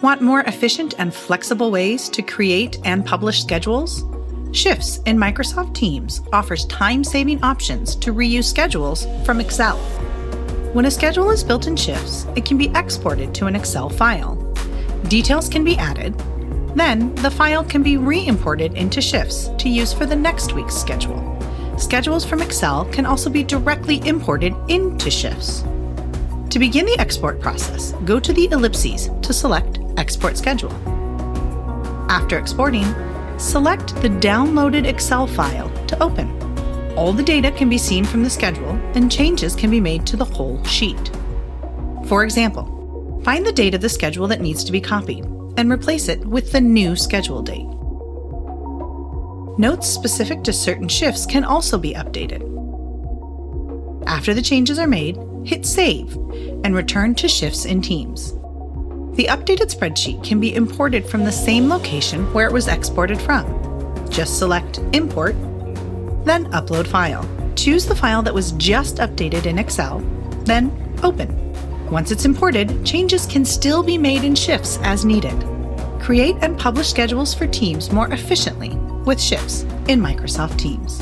Want more efficient and flexible ways to create and publish schedules? Shifts in Microsoft Teams offers time-saving options to reuse schedules from Excel. When a schedule is built in Shifts, it can be exported to an Excel file. Details can be added. Then, the file can be re-imported into Shifts to use for the next week's schedule. Schedules from Excel can also be directly imported into Shifts. To begin the export process, go to the ellipses to select Export Schedule. After exporting, select the downloaded Excel file to open. All the data can be seen from the schedule and changes can be made to the whole sheet. For example, find the date of the schedule that needs to be copied and replace it with the new schedule date. Notes specific to certain shifts can also be updated. After the changes are made, hit Save and return to Shifts in Teams. The updated spreadsheet can be imported from the same location where it was exported from. Just select Import, then Upload File. Choose the file that was just updated in Excel, then Open. Once it's imported, changes can still be made in Shifts as needed. Create and publish schedules for Teams more efficiently with Shifts in Microsoft Teams.